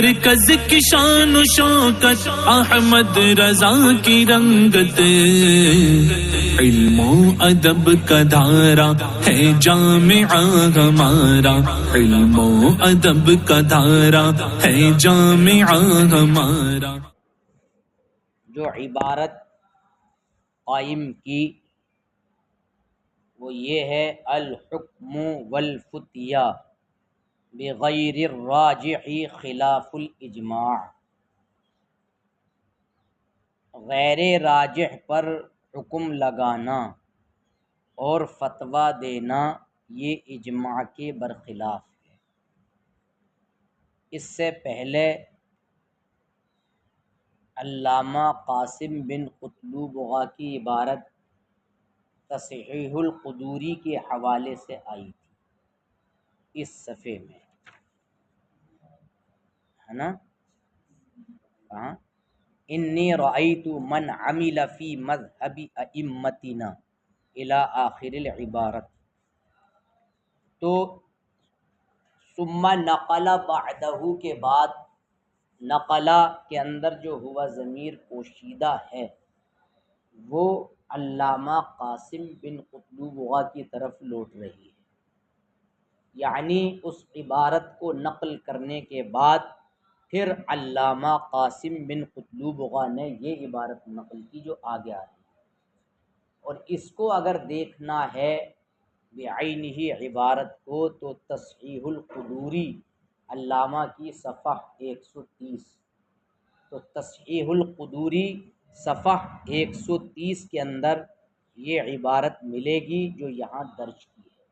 مرکز کی شان و شوکت احمد رضا کی رنگت، علم و ادب کا دھارا ہے جامعہ ہمارا، علم و ادب کا دھارا ہے جامعہ ہمارا۔ جو عبارت قائم کی وہ یہ ہے الحکم والفتیہ بغیر الراجح خلاف الاجماع، غیر راجح پر حکم لگانا اور فتویٰ دینا یہ اجماع کے برخلاف ہے۔ اس سے پہلے علامہ قاسم بن قطلبغہ کی عبارت تصحیح القدوری کے حوالے سے آئی تھی اس صفحے میں، ہے نا؟ کہاں؟ انی رأیت من عمل فی مذہب ائمتنا الی آخر العبارت۔ تو ثم نقل بعدہ کے بعد نقلہ کے اندر جو ہوا ضمیر پوشیدہ ہے وہ علامہ قاسم بن قطلبغہ کی طرف لوٹ رہی ہے، یعنی اس عبارت کو نقل کرنے کے بعد پھر علامہ قاسم بن قطلبغہ نے یہ عبارت نقل کی جو آگے آ رہی ہے، اور اس کو اگر دیکھنا ہے بعینہ عبارت کو تو تصحیح القدوری علامہ کی صفحہ 130، تو تصحیح القدوری صفحہ 130 کے اندر یہ عبارت ملے گی جو یہاں درج کی ہے،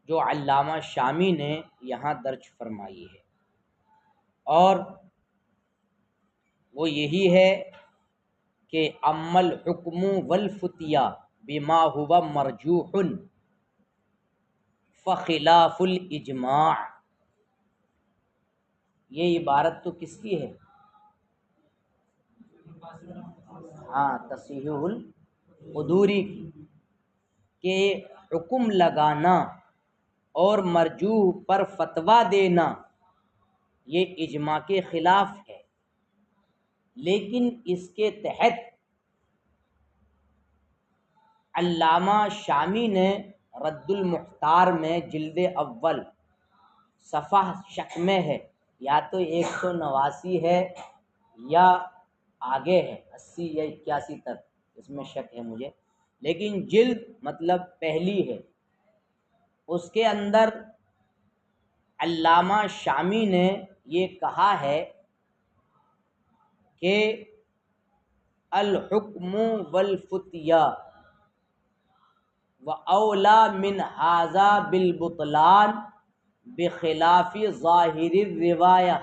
جو علامہ شامی نے یہاں درج فرمائی ہے، اور وہ یہی ہے کہ اما الحکم والفتیہ بما هو مرجوح فخلاف الاجماع۔ یہ عبارت تو کس کی ہے؟ ہاں، تصحیح القدوری کی، کہ حکم لگانا اور مرجوح پر فتویٰ دینا یہ اجماع کے خلاف ہے، لیکن اس کے تحت علامہ شامی نے رد المختار میں جلد اول صفحہ شک میں ہے، یا تو 189 ہے یا آگے ہے 80 یا 81 تک، اس میں شک ہے مجھے، لیکن جلد مطلب پہلی ہے، اس کے اندر علامہ شامی نے یہ کہا ہے کہ الحکم والفتیہ واولی من ھذا بالبطلان بخلاف ظاہر الروایہ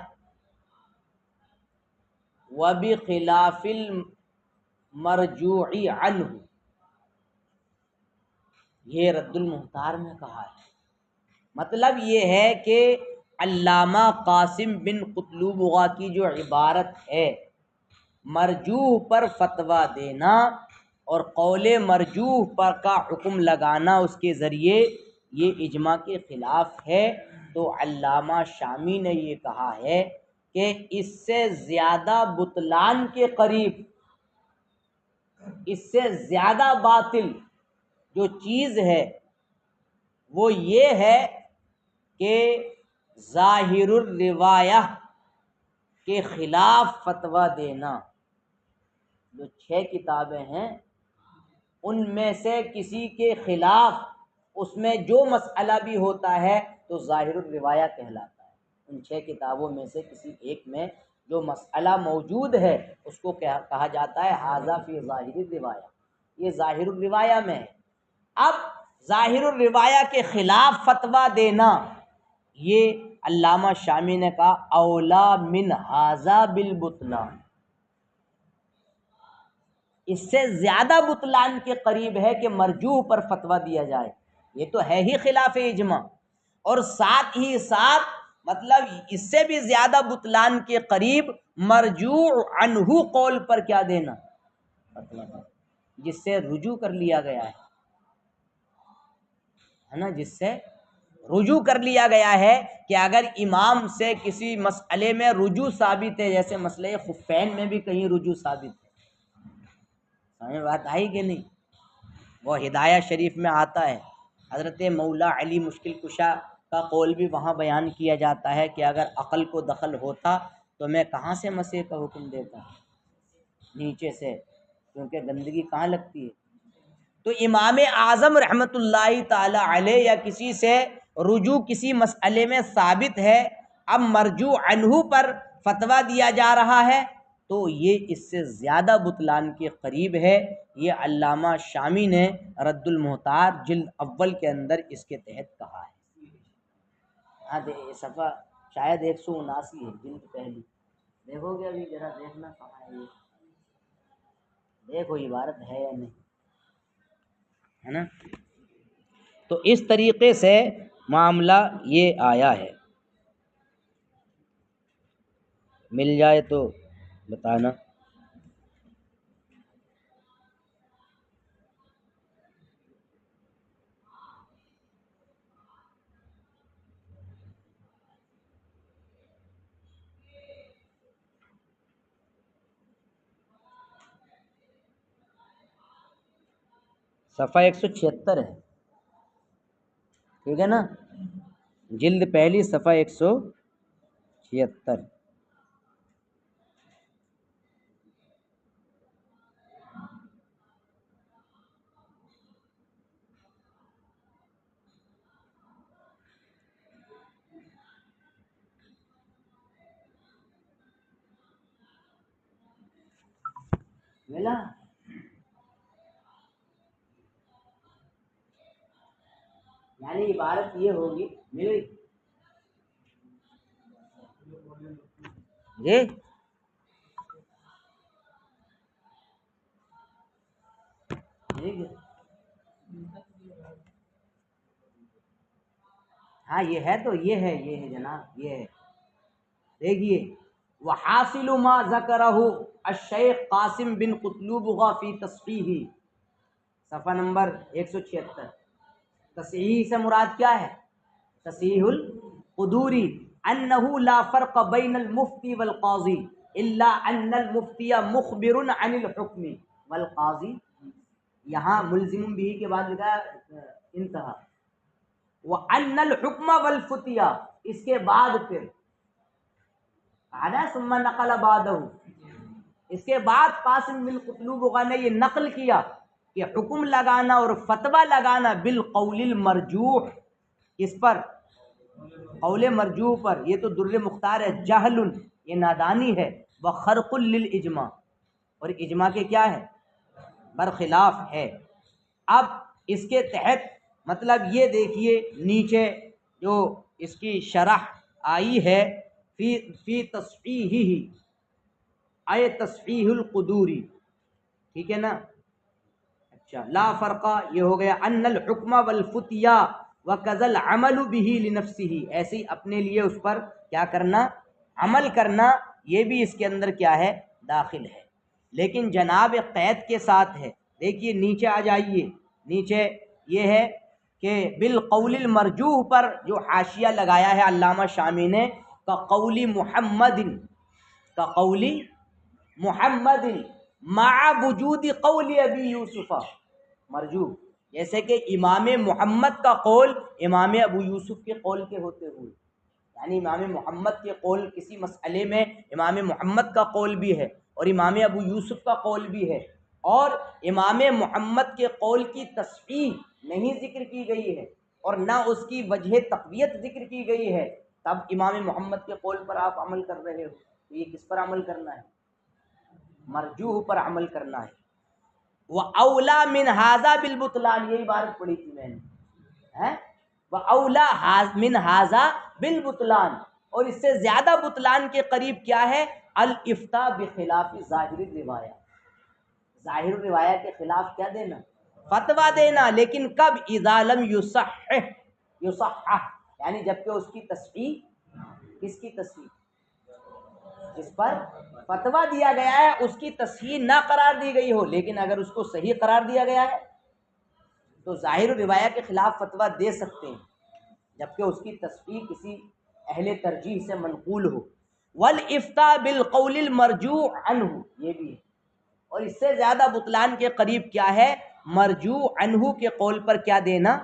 وبخلاف المرجوع عنہ۔ یہ رد المختار میں کہا ہے، مطلب یہ ہے کہ علامہ قاسم بن قطلبغہ کی جو عبارت ہے مرجوح پر فتویٰ دینا اور قول مرجوح پر کا حکم لگانا اس کے ذریعے یہ اجماع کے خلاف ہے، تو علامہ شامی نے یہ کہا ہے کہ اس سے زیادہ بطلان کے قریب، اس سے زیادہ باطل جو چیز ہے وہ یہ ہے کہ ظاہر الروایہ کے خلاف فتویٰ دینا۔ جو 6 کتابیں ہیں ان میں سے کسی کے خلاف اس میں جو مسئلہ بھی ہوتا ہے تو ظاہر الروایہ کہلاتا ہے، ان 6 کتابوں میں سے کسی ایک میں جو مسئلہ موجود ہے اس کو کہا جاتا ہے ھذا فی ظاہر الروایہ، یہ ظاہر الروایہ میں ہے۔ اب ظاہر الروایہ کے خلاف فتویٰ دینا یہ علامہ شامی نے کہا اولا من ھذا بالبطلان، اس سے زیادہ بطلان کے قریب ہے کہ مرجوح پر فتویٰ دیا جائے، یہ تو ہے ہی خلاف اجماع، اور ساتھ ہی ساتھ مطلب اس سے بھی زیادہ بطلان کے قریب مرجوع عنہ قول پر کیا دینا، جس سے رجوع کر لیا گیا ہے نا، جس سے رجوع کر لیا گیا ہے کہ اگر امام سے کسی مسئلے میں رجوع ثابت ہے، جیسے مسئلے خفین میں بھی کہیں رجوع ثابت ہے، سمجھ بات آئی کہ نہیں؟ وہ ہدایہ شریف میں آتا ہے، حضرت مولا علی مشکل کشا کا قول بھی وہاں بیان کیا جاتا ہے کہ اگر عقل کو دخل ہوتا تو میں کہاں سے مسح کا حکم دیتا، نیچے سے، کیونکہ گندگی کہاں لگتی ہے۔ تو امام اعظم رحمۃ اللہ تعالی علیہ یا کسی سے رجوع کسی مسئلے میں ثابت ہے، اب مرجوع عنہ پر فتویٰ دیا جا رہا ہے، تو یہ اس سے زیادہ بطلان کے قریب ہے۔ یہ علامہ شامی نے رد المحتاج جلد اول کے اندر اس کے تحت کہا ہے۔ ہاں صفحہ شاید 179 ہے، جلد پہلی، دیکھو گے ابھی ذرا دیکھنا کہاں ہے، یہ دیکھو عبارت ہے یا نہیں، ہے نا۔ تو اس طریقے سے معاملہ یہ آیا ہے، مل جائے تو بتانا۔ صفحہ 176 ہے، ٹھیک ہے نا، جلد پہلی صفحہ 176۔ ملا؟ یعنی عبارت یہ ہوگی، مل جی، ہاں یہ ہے، تو یہ ہے جناب، یہ ہے، دیکھیے وحاصل ما ذکرہ الشیخ قاسم بن قطلوبغہ فی تصحیح، صفحہ نمبر 176۔ تصحیح سے مراد کیا ہے؟ تصحیح القدوری، انہ لا فرق بین المفتی والقاضی الا ان المفتی مخبر عن الحکم والقاضی، یہاں ملزم بھی کے بعد لکھا انتہا، وان الحکم والفتیا، اس کے بعد پھر ثم نقل بعدہ، اس کے بعد قاسم بن قطلوبغہ نے یہ نقل کیا کہ حکم لگانا اور فتویٰ لگانا بالقول المرجوح، اس پر قول مرجوح پر، یہ تو در مختار ہے، جہل، یہ نادانی ہے، وخرق للاجماع، اور اجماع کے کیا ہے؟ برخلاف ہے۔ اب اس کے تحت مطلب یہ دیکھیے نیچے جو اس کی شرح آئی ہے، فی تصحیحہ، اے تصحیح القدوری، ٹھیک ہے نا۔ اچھا، لا فرقہ یہ ہو گیا، ان الحکم والفتیا وکذا العمل بہ لنفسہ، ایسے ہی اپنے لیے اس پر کیا کرنا؟ عمل کرنا، یہ بھی اس کے اندر کیا ہے؟ داخل ہے، لیکن جناب قید کے ساتھ ہے۔ دیکھیے نیچے آ جائیے، نیچے یہ ہے کہ بالقول المرجوح پر جو حاشیہ لگایا ہے علامہ شامی نے، کقول محمد، کقول محمد مع وجود قول ابی یوسف مرجوح، جیسے کہ امام محمد کا قول امام ابو یوسف کے قول کے ہوتے ہوئے، یعنی امام محمد کے قول کسی مسئلے میں امام محمد کا قول بھی ہے اور امام ابو یوسف کا قول بھی ہے، اور امام محمد کے قول کی تصحیح نہیں ذکر کی گئی ہے اور نہ اس کی وجہ تقویت ذکر کی گئی ہے، تب امام محمد کے قول پر آپ عمل کر رہے ہو، تو یہ کس پر عمل کرنا ہے؟ مرجوح پر عمل کرنا ہے۔ وَأَوْلَى مِنْ هَذَا بِالْبُطْلَانِ، یہ عبارت پڑھی تھی میں نے، وَأَوْلَى مِنْ هَذَا بِالْبُطْلَانِ، اور اس سے زیادہ بطلان کے قریب کیا ہے؟ الافتاء بخلاف ظاہر الروایہ، ظاہر الروایہ کے خلاف کیا دینا؟ فتویٰ دینا، لیکن کب؟ اذا لم یصحح، یعنی جبکہ اس کی تصحیح، کس کی تصحیح؟ جس پر فتویٰ دیا گیا ہے اس کی تصحیح نہ قرار دی گئی ہو، لیکن اگر اس کو صحیح قرار دیا گیا ہے تو ظاہر الروایہ کے خلاف فتویٰ دے سکتے ہیں۔ جبکہ اس کی تصحیح کسی اہل ترجیح سے منقول ہو. والافتاء بالقول المرجوع عنہ، یہ بھی ہے. اور اس سے زیادہ بطلان کے قریب کیا ہے؟ مرجوع عنہ کے قول پر کیا دینا؟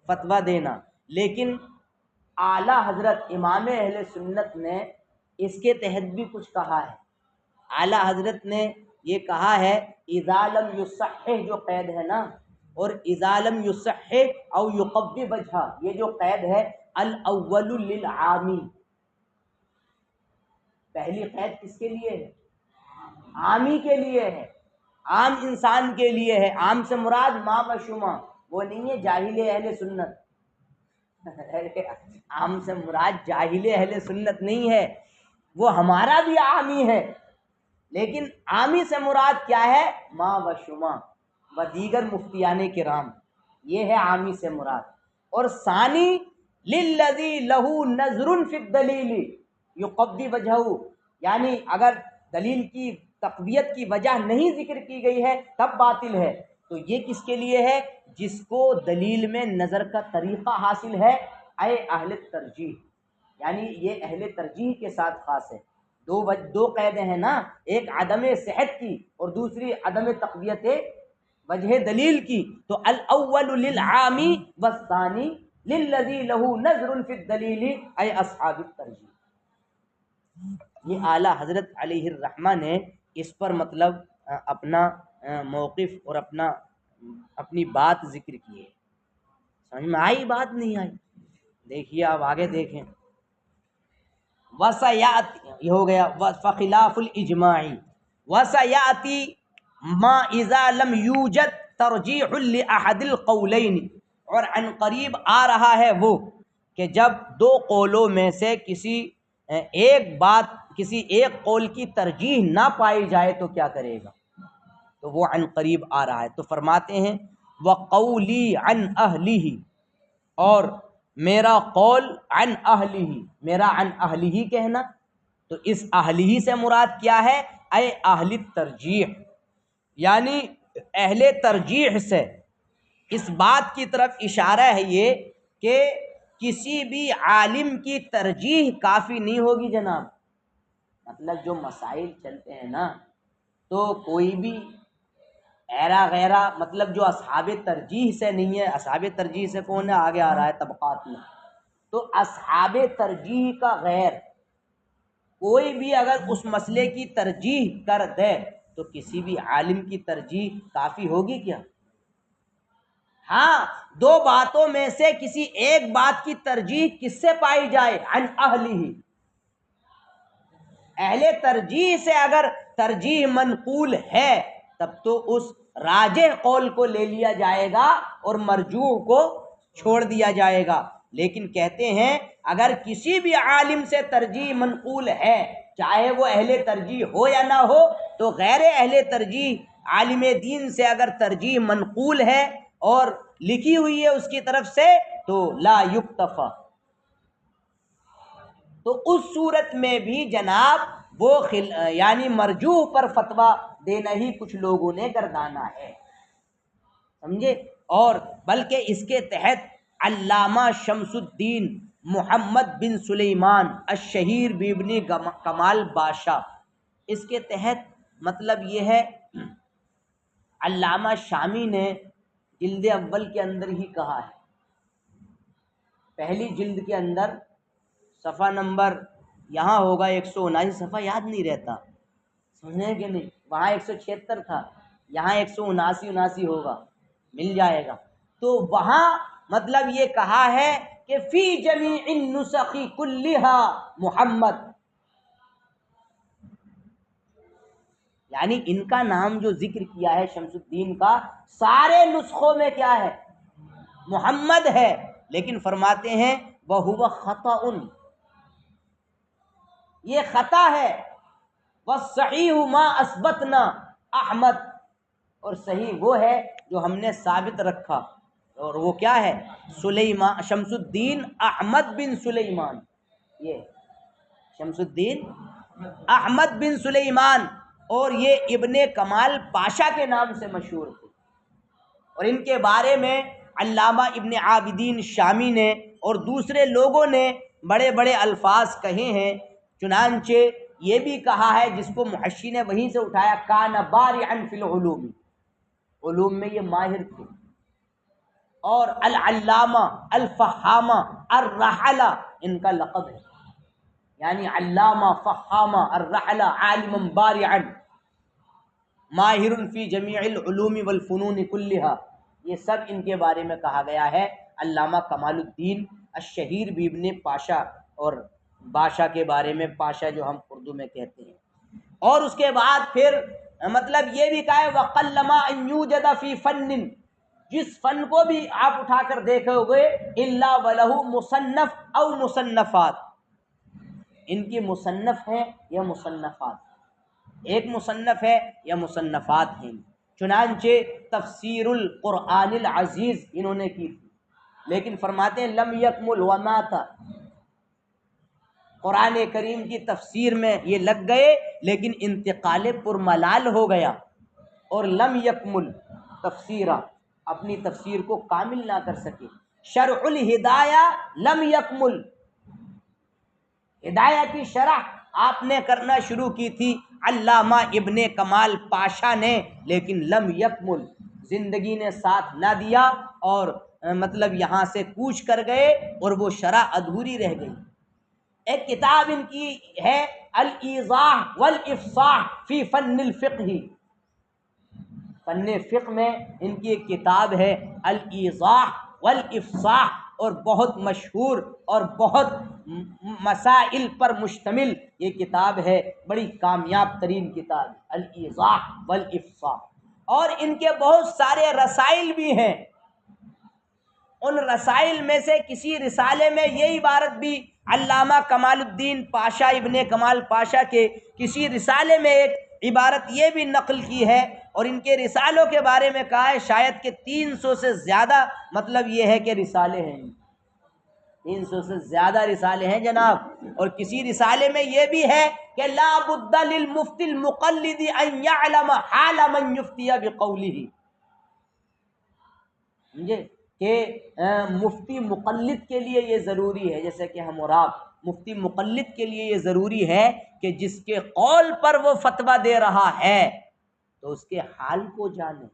فتویٰ دینا. لیکن اعلیٰ حضرت امام اہل سنت نے اس کے تحت بھی کچھ کہا ہے. اعلیٰ حضرت نے یہ کہا ہے اذا لم یصحح جو قید ہے نا، اور اذا لم یصحح او یقوی وجہ، یہ جو قید ہے الاول للعامی، پہلی قید کس کے لیے ہے؟ عامی کے لیے ہے، عام انسان کے لیے ہے. عام سے مراد ما و شما، وہ نہیں ہے جاہل اہل سنت. عام سے مراد جاہل اہل سنت نہیں ہے، وہ ہمارا بھی عامی ہے، لیکن عامی سے مراد کیا ہے؟ ما و شما و دیگر مفتیان کرام، یہ ہے عامی سے مراد. اور ثانی للذی لہ نظر فی الدلیل یقوی وجہہ، یعنی اگر دلیل کی تقویت کی وجہ نہیں ذکر کی گئی ہے تب باطل ہے. تو یہ کس کے لیے ہے؟ جس کو دلیل میں نظر کا طریقہ حاصل ہے، اے اہل ترجیح، یعنی یہ اہل ترجیح کے ساتھ خاص ہے. دو قیدیں ہیں نا، ایک عدم صحت کی اور دوسری عدم تقویت وجہ دلیل کی. تو الاول للعامی والثانی للذی لہ نظر فی الدلیل اے اصحاب الترجیح. یہ اعلیٰ حضرت علیہ الرحمہ نے اس پر مطلب اپنا موقف اور اپنی بات ذکر کی ہے. سمجھ میں آئی بات؟ نہیں آئی؟ دیکھیے آپ آگے دیکھیں. وَسَيَأْتِي، یہ ہو گیا فَخِلَافُ الْإِجْمَاعِ. وَسَيَأْتِي مَا إِذَا لَمْ يُوجَدْ تَرْجِيحٌ لِأَحَدِ الْقَوْلَيْنِ، اور عن قریب آ رہا ہے وہ کہ جب دو قولوں میں سے کسی ایک قول کی ترجیح نہ پائی جائے تو کیا کرے گا؟ تو وہ عن قریب آ رہا ہے. تو فرماتے ہیں وَقَوْلِي عَنْ أَهْلِهِ، اور میرا قول عن اہلہ، میرا عن اہلہ کہنا. تو اس اہلہ سے مراد کیا ہے؟ اے اہل ترجیح، یعنی اہل ترجیح سے اس بات کی طرف اشارہ ہے یہ کہ کسی بھی عالم کی ترجیح کافی نہیں ہوگی جناب. مطلب جو مسائل چلتے ہیں نا، تو کوئی بھی ایرا غیرہ، مطلب جو اصحاب ترجیح سے نہیں ہے. اصحاب ترجیح سے کون ہے؟ آگے آ رہا ہے طبقات میں. تو اصحاب ترجیح کا غیر کوئی بھی اگر اس مسئلے کی ترجیح کر دے تو کسی بھی عالم کی ترجیح کافی ہوگی کیا؟ ہاں، دو باتوں میں سے کسی ایک بات کی ترجیح کس سے پائی جائے؟ عن اہلہ، اہل ترجیح سے اگر ترجیح منقول ہے تب تو اس راجح قول کو لے لیا جائے گا اور مرجوح کو چھوڑ دیا جائے گا. لیکن کہتے ہیں اگر کسی بھی عالم سے ترجیح منقول ہے، چاہے وہ اہل ترجیح ہو یا نہ ہو، تو غیر اہل ترجیح عالم دین سے اگر ترجیح منقول ہے اور لکھی ہوئی ہے اس کی طرف سے تو لا یکتفا. تو اس صورت میں بھی جناب وہ یعنی مرجوح پر فتویٰ دینا ہی کچھ لوگوں نے گردانا ہے، سمجھے. اور بلکہ اس کے تحت علامہ شمس الدین محمد بن سلیمان الشہیر بابن کمال بادشاہ، اس کے تحت مطلب یہ ہے علامہ شامی نے جلد اول کے اندر ہی کہا ہے، پہلی جلد کے اندر صفحہ نمبر یہاں ہوگا 179، صفحہ یاد نہیں رہتا، سمجھنے کہ نہیں، وہاں 176 تھا، یہاں 179 ہوگا، مل جائے گا. تو وہاں مطلب یہ کہا ہے کہ فی جمیع النسخ کلھا محمد، یعنی ان کا نام جو ذکر کیا ہے شمس الدین کا، سارے نسخوں میں کیا ہے؟ محمد ہے. لیکن فرماتے ہیں وَهُوَ خَطَأٌ، یہ خطا ہے. وَالصَّحِيحُ مَا أَثْبَتْنَا احمد، اور صحیح وہ ہے جو ہم نے ثابت رکھا، اور وہ کیا ہے؟ سلیمان، شمس الدین احمد بن سلیمان. یہ شمس الدین احمد بن سلیمان، اور یہ ابن کمال پاشا کے نام سے مشہور تھے. اور ان کے بارے میں علامہ ابن عابدین شامی نے اور دوسرے لوگوں نے بڑے بڑے الفاظ کہے ہیں، چنانچہ یہ بھی کہا ہے جس کو محشی نے وہیں سے اٹھایا، کان بارعا فی العلوم، علوم میں یہ ماہر تھے۔ اور العلامہ، الفہامہ، الرحلہ ان کا لقب ہے، یعنی علامہ، فہامہ، الرحلہ، عالم بارعا، ماہر فی جمیع العلوم والفنون کلھا، یہ سب ان کے بارے میں کہا گیا ہے۔ علامہ کمال الدین الشہیر بھی ابن پاشا، اور بادشاہ کے بارے میں پاشا جو ہم اردو میں کہتے ہیں۔ اور اس کے بعد پھر مطلب یہ بھی کہا ہے وَقَلَّمَا أَن يُوجَدَ فِي فَنٍ، جس فن کو بھی آپ اٹھا کر دیکھو گے الا وَلَهُ مصنف او مصنفات، ان کی مصنف ہیں یا مصنفات، ایک مصنف ہے یا مصنفات ہیں۔ چنانچہ تفسیر القرآن العزیز انہوں نے کی تھی، لیکن فرماتے ہیں لم یکمل ومات، قرآن کریم کی تفسیر میں یہ لگ گئے لیکن انتقال پرملال ہو گیا، اور لم یکمل تفسیرہ، اپنی تفسیر کو کامل نہ کر سکے۔ شرح الہدایہ لم یکمل، ہدایہ کی شرح آپ نے کرنا شروع کی تھی علامہ ابن کمال پاشا نے، لیکن لم یکمل، زندگی نے ساتھ نہ دیا، اور مطلب یہاں سے کوچ کر گئے اور وہ شرح ادھوری رہ گئی۔ ایک کتاب ان کی ہے الایضاح والافصاح فی فن الفقہ، فن فقہ میں ان کی ایک کتاب ہے الایضاح والافصاح، اور بہت مشہور اور بہت مسائل پر مشتمل یہ کتاب ہے، بڑی کامیاب ترین کتاب الایضاح والافصاح۔ اور ان کے بہت سارے رسائل بھی ہیں، ان رسائل میں سے کسی رسالے میں یہ عبارت بھی علامہ کمال الدین پاشا ابن کمال پاشا کے کسی رسالے میں ایک عبارت یہ بھی نقل کی ہے، اور ان کے رسالوں کے بارے میں کہا ہے شاید کہ 300 سے زیادہ، مطلب یہ ہے کہ رسالے ہیں، 300 سے زیادہ رسالے ہیں جناب۔ اور کسی رسالے میں یہ بھی ہے کہ لا بد للمفتی المقلد ان يعلم حال من يفتي بقوله، سمجھے کہ مفتی مقلد کے لیے یہ ضروری ہے، جیسے کہ ہم اور آپ، مفتی مقلد کے لیے یہ ضروری ہے کہ جس کے قول پر وہ فتویٰ دے رہا ہے تو اس کے حال کو جانے،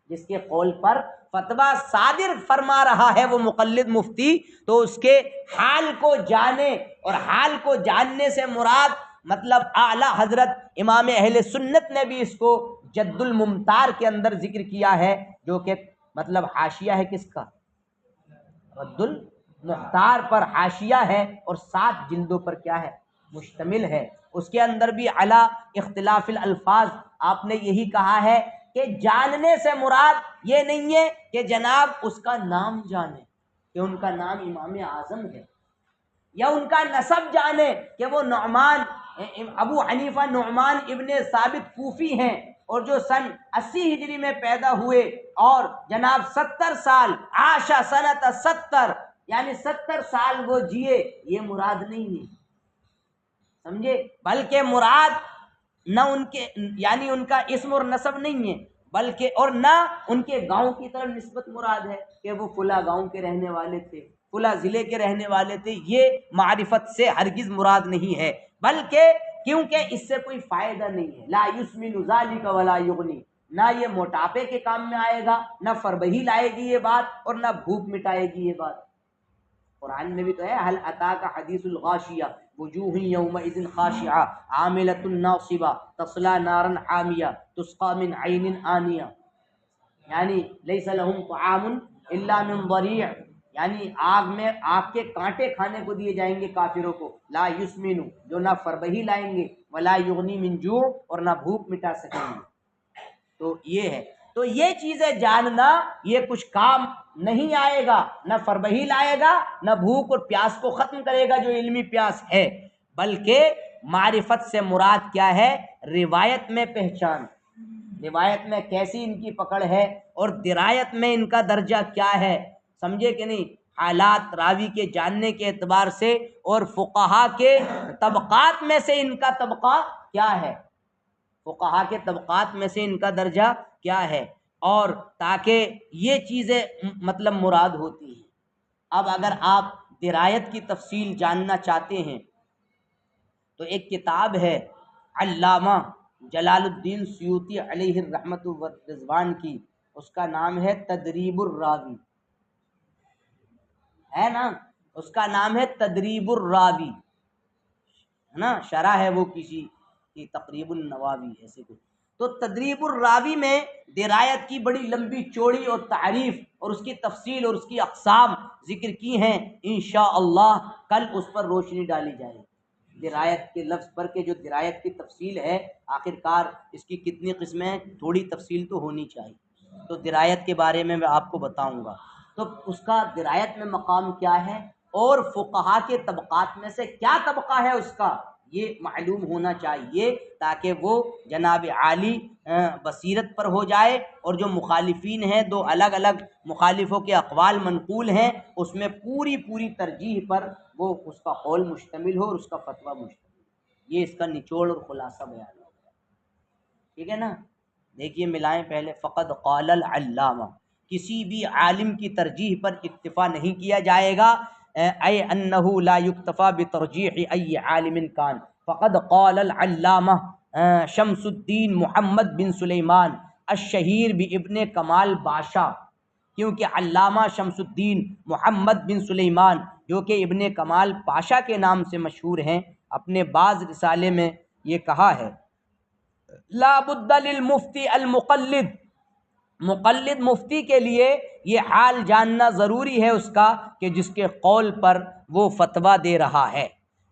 جس کے قول پر فتویٰ صادر فرما رہا ہے وہ مقلد مفتی، تو اس کے حال کو جانے، اور حال کو جاننے سے مراد مطلب اعلیٰ حضرت امام اہل سنت نے بھی اس کو جد الممتار کے اندر ذکر کیا ہے، جو کہ مطلب حاشیہ ہے کس کا؟ رد المختار پر حاشیہ ہے، اور 7 جلدوں پر کیا ہے؟ مشتمل ہے۔ اس کے اندر بھی علی اختلاف الالفاظ آپ نے یہی کہا ہے کہ جاننے سے مراد یہ نہیں ہے کہ جناب اس کا نام جانے کہ ان کا نام امام اعظم ہے، یا ان کا نسب جانے کہ وہ نعمان، ابو حنیفہ نعمان ابن ثابت کوفی ہیں، اور جو سن 80 ہجری میں پیدا ہوئے، اور جناب 70 سال، عاشا سنت 70، یعنی 70 سال وہ جیے، یہ مراد نہیں ہے، سمجھے؟ بلکہ مراد نہ ان کے یعنی ان کا اسم اور نسب نہیں ہے، بلکہ اور نہ ان کے گاؤں کی طرف نسبت مراد ہے کہ وہ فلاں گاؤں کے رہنے والے تھے، فلاں ضلع کے رہنے والے تھے، یہ معرفت سے ہرگز مراد نہیں ہے، بلکہ کیونکہ اس سے کوئی فائدہ نہیں ہے، لا یسمن ذالک ولا یغنی، نہ یہ موٹاپے کے کام میں آئے گا، نہ فربہی لائے گی یہ بات، اور نہ بھوک مٹائے گی یہ بات۔ قرآن میں بھی تو ہے هل اتاک حدیث الغاشیہ وجوہ یومئذ خاشعہ عاملۃ ناصبہ تصلی نارا حامیہ تسقی من عین آنیہ، یعنی لیس لهم طعام الا من ضریع، یعنی آگ کے کانٹے کھانے کو دیے جائیں گے کافروں کو، لا یسمن، جو نہ فربہی لائیں گے، ولا یغنی من جوع، اور نہ بھوک مٹا سکیں گے۔ تو یہ ہے، تو یہ چیزیں جاننا یہ کچھ کام نہیں آئے گا، نہ فربہی لائے گا، نہ بھوک اور پیاس کو ختم کرے گا جو علمی پیاس ہے، بلکہ معرفت سے مراد کیا ہے؟ روایت میں پہچان، روایت میں کیسی ان کی پکڑ ہے، اور درایت میں ان کا درجہ کیا ہے، سمجھے کہ نہیں؟ حالات راوی کے جاننے کے اعتبار سے، اور فقہا کے طبقات میں سے ان کا طبقہ کیا ہے، فقہا کے طبقات میں سے ان کا درجہ کیا ہے، اور تاکہ یہ چیزیں مطلب مراد ہوتی ہیں۔ اب اگر آپ درایت کی تفصیل جاننا چاہتے ہیں تو ایک کتاب ہے علامہ جلال الدین سیوطی علیہ الرحمۃ والرضوان کی، اس کا نام ہے تدریب الراوی، ہے نا، اس کا نام ہے تدریب الراوی، ہے نا، شرح ہے وہ کسی کی تقریب النواوی ایسے کچھ۔ تو تدریب الراوی میں درایت کی بڑی لمبی چوڑی اور تعریف اور اس کی تفصیل اور اس کی اقسام ذکر کی ہیں، انشاءاللہ کل اس پر روشنی ڈالی جائے گی۔ درایت کے لفظ پر کہ جو درایت کی تفصیل ہے، آخر کار اس کی کتنی قسمیں ہیں، تھوڑی تفصیل تو ہونی چاہیے، تو درایت کے بارے میں آپ کو بتاؤں گا۔ تو اس کا درایت میں مقام کیا ہے اور فقہا کے طبقات میں سے کیا طبقہ ہے اس کا، یہ معلوم ہونا چاہیے، تاکہ وہ جناب عالی بصیرت پر ہو جائے، اور جو مخالفین ہیں، دو الگ الگ مخالفوں کے اقوال منقول ہیں، اس میں پوری ترجیح پر وہ اس کا قول مشتمل ہو اور اس کا فتویٰ مشتمل ہو۔ یہ اس کا نچوڑ اور خلاصہ بیان ہو گیا، ٹھیک ہے نا۔ دیکھیے ملائیں پہلے، فقد قال العلامہ، کسی بھی عالم کی ترجیح پر اکتفا نہیں کیا جائے گا، اے انہ لا یکتفا بترجیح ای عالم کان، فقد قال العلامہ شمس الدین محمد بن سلیمان الشہیر بابن کمال باشا، کیونکہ علامہ شمس الدین محمد بن سلیمان جو کہ ابن کمال پاشا کے نام سے مشہور ہیں، اپنے بعض رسالے میں یہ کہا ہے، لا بد للمفتی المقلد، مقلد مفتی کے لیے یہ حال جاننا ضروری ہے اس کا کہ جس کے قول پر وہ فتویٰ دے رہا ہے،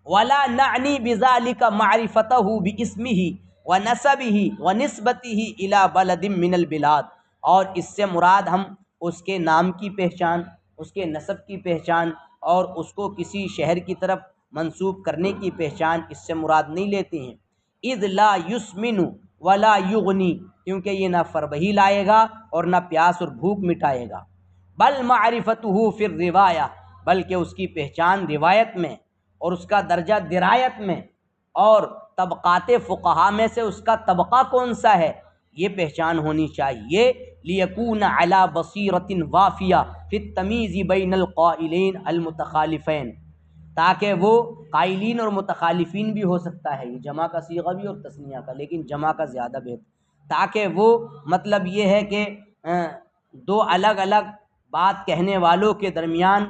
ولا نعنی بذلک معرفتہ باسمہ ونسبہ ونسبتہ الی بلد من البلاد، اور اس سے مراد ہم اس کے نام کی پہچان، اس کے نسب کی پہچان اور اس کو کسی شہر کی طرف منسوب کرنے کی پہچان اس سے مراد نہیں لیتے ہیں، اذ لا یسمن ولا یغنی، کیونکہ یہ نہ فربہی لائے گا اور نہ پیاس اور بھوک مٹائے گا، بل معرفتہ فی الروایہ، بلکہ اس کی پہچان روایت میں اور اس کا درجہ درایت میں، اور طبقات فقہا میں سے اس کا طبقہ کون سا ہے یہ پہچان ہونی چاہیے، لیکون علی بصیرۃ وافیہ فی التمییز بین القائلین المتخالفین، تاکہ وہ قائلین اور متخالفین بھی ہو سکتا ہے، یہ جمع کا صیغہ بھی اور تثنیہ کا، لیکن جمع کا زیادہ بہتر، تاکہ وہ مطلب یہ ہے کہ دو الگ الگ بات کہنے والوں کے درمیان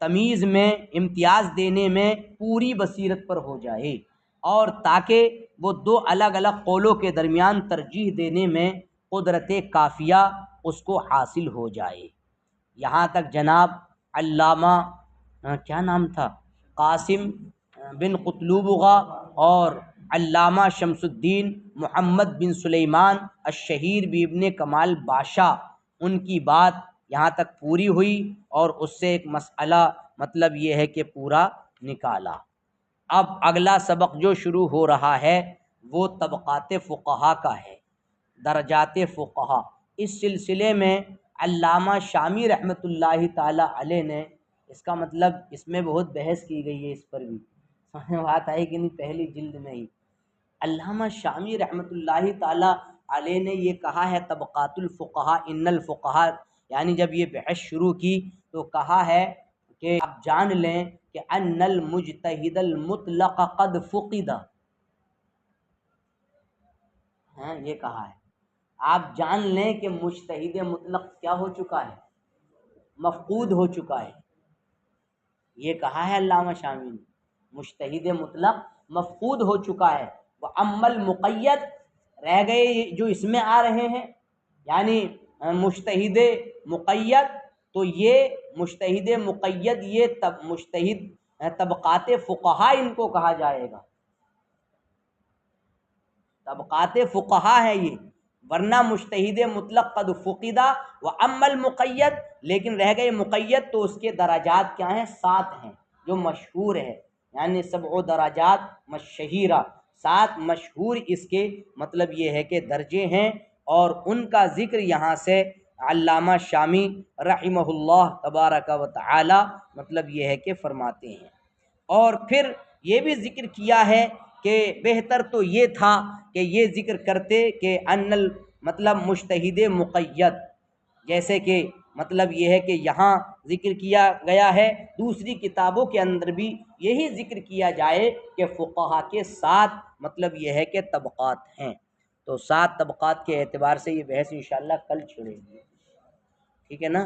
تمیز میں، امتیاز دینے میں پوری بصیرت پر ہو جائے، اور تاکہ وہ دو الگ الگ قولوں کے درمیان ترجیح دینے میں قدرت کافیہ اس کو حاصل ہو جائے۔ یہاں تک جناب علامہ کیا نام تھا، قاسم بن قطلوبغہ اور علامہ شمس الدین محمد بن سلیمان الشہیر بابن کمال باشا، ان کی بات یہاں تک پوری ہوئی، اور اس سے ایک مسئلہ مطلب یہ ہے کہ پورا نکالا۔ اب اگلا سبق جو شروع ہو رہا ہے وہ طبقات فقہا کا ہے، درجات فقہا۔ اس سلسلے میں علامہ شامی رحمۃ اللہ تعالی علیہ نے، اس کا مطلب اس میں بہت بحث کی گئی ہے، اس پر بھی بات آئی کہ نہیں، پہلی جلد میں ہی علامہ شامی رحمۃ اللہ تعالی علیہ نے یہ کہا ہے، طبقات الفقہا ان الفقہا، یعنی جب یہ بحث شروع کی تو کہا ہے کہ آپ جان لیں کہ ان المجتہد المطلق قد فقد، یہ کہا ہے، آپ جان لیں کہ مجتہد مطلق کیا ہو چکا ہے، مفقود ہو چکا ہے، یہ کہا ہے علامہ شامی نے، مجتہد مطلق مفقود ہو چکا ہے، وَأَمَّا الْمُقَيَّد، رہ گئے جو اس میں آ رہے ہیں، یعنی مجتہد مقید، تو یہ مجتہد مقید یہ مجتہد طبقات فقہا ان کو کہا جائے گا، طبقات فقہا ہے یہ، ورنہ مجتہد مطلق قد فقدہ وَأَمَّا الْمُقَيَّد، لیکن رہ گئے مقید تو اس کے درجات کیا ہیں، 7 ہیں، جو مشہور ہے، یعنی 7 درجات مشہورہ، 7 مشہور اس کے مطلب یہ ہے کہ درجے ہیں، اور ان کا ذکر یہاں سے علامہ شامی رحمہ اللہ تبارک و تعالی مطلب یہ ہے کہ فرماتے ہیں۔ اور پھر یہ بھی ذکر کیا ہے کہ بہتر تو یہ تھا کہ یہ ذکر کرتے کہ مطلب مجتہد مقید، جیسے کہ مطلب یہ ہے کہ یہاں ذکر کیا گیا ہے، دوسری کتابوں کے اندر بھی یہی ذکر کیا جائے کہ فقہا کے 7 مطلب یہ ہے کہ طبقات ہیں، تو 7 طبقات کے اعتبار سے یہ بحث انشاءاللہ کل چھڑے گی، ٹھیک ہے نا۔